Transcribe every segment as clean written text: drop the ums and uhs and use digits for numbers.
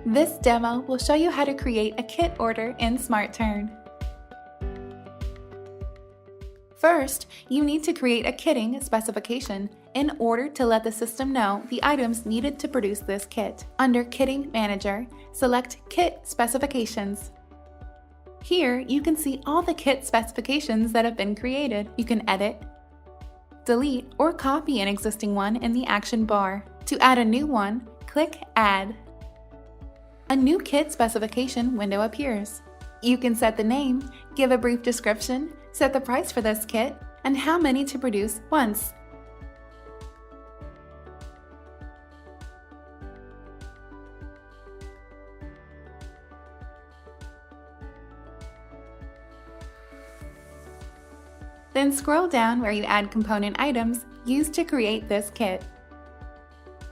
This demo will show you how to create a kit order in SmartTurn. First, you need to create a kitting specification in order to let the system know the items needed to produce this kit. Under Kitting Manager, select Kit Specifications. Here, you can see all the kit specifications that have been created. You can edit, delete, or copy an existing one in the action bar. To add a new one, click Add. A new kit specification window appears. You can set the name, give a brief description, set the price for this kit, and how many to produce once. Then scroll down where you add component items used to create this kit.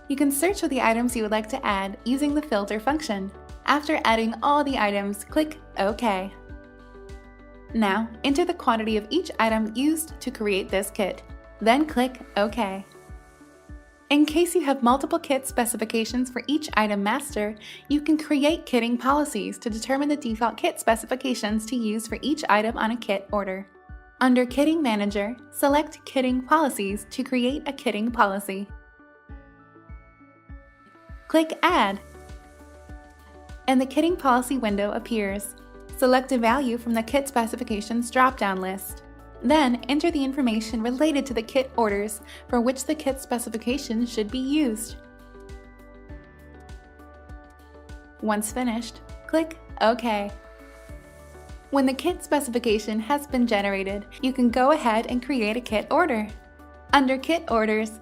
You can search for the items you would like to add using the filter function. After adding all the items, click OK. Now, enter the quantity of each item used to create this kit. Then click OK. In case you have multiple kit specifications for each item master, you can create kitting policies to determine the default kit specifications to use for each item on a kit order. Under Kitting Manager, select Kitting Policies to create a kitting policy. Click Add, and the Kitting Policy window appears. Select a value from the Kit Specifications drop-down list. Then enter the information related to the kit orders for which the kit specification should be used. Once finished, click OK. When the kit specification has been generated, you can go ahead and create a kit order. Under Kit Orders,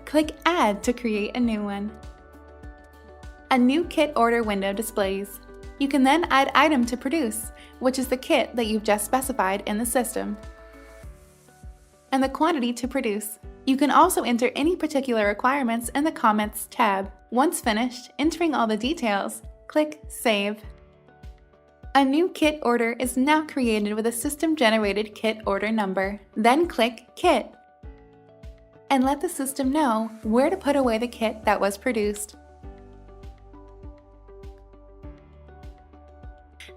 click Add to create a new one. A new kit order window displays. You can then add item to produce, which is the kit that you've just specified in the system, and the quantity to produce. You can also enter any particular requirements in the Comments tab. Once finished entering all the details, click Save. A new kit order is now created with a system-generated kit order number. Then click Kit, and let the system know where to put away the kit that was produced.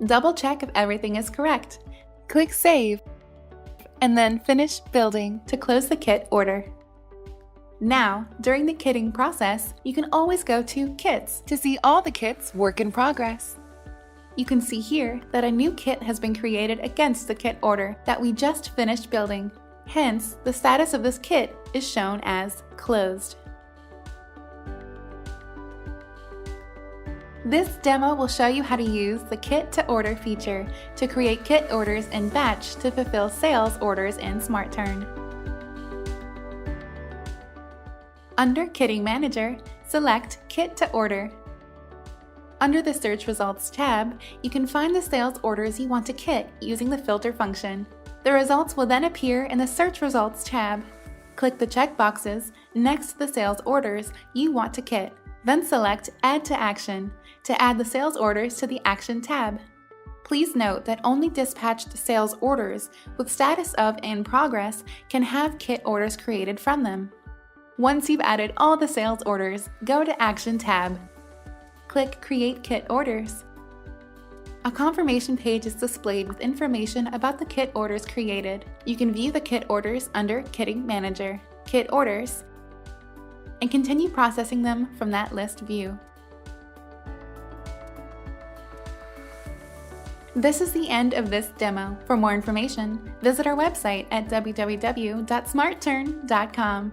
Double-check if everything is correct. Click Save, and then Finish Building to close the kit order. Now, during the kitting process, you can always go to Kits to see all the kits work in progress. You can see here that a new kit has been created against the kit order that we just finished building. Hence, the status of this kit is shown as closed. This demo will show you how to use the Kit to Order feature to create kit orders in batch to fulfill sales orders in SmartTurn. Under Kitting Manager, select Kit to Order. Under the Search Results tab, you can find the sales orders you want to kit using the filter function. The results will then appear in the Search Results tab. Click the checkboxes next to the sales orders you want to kit. Then select Add to Action to add the sales orders to the Action tab. Please note that only dispatched sales orders with status of In Progress can have kit orders created from them. Once you've added all the sales orders, go to Action tab. Click Create Kit Orders. A confirmation page is displayed with information about the kit orders created. You can view the kit orders under Kitting Manager, Kit Orders, and continue processing them from that list view. This is the end of this demo. For more information, visit our website at www.smartturn.com.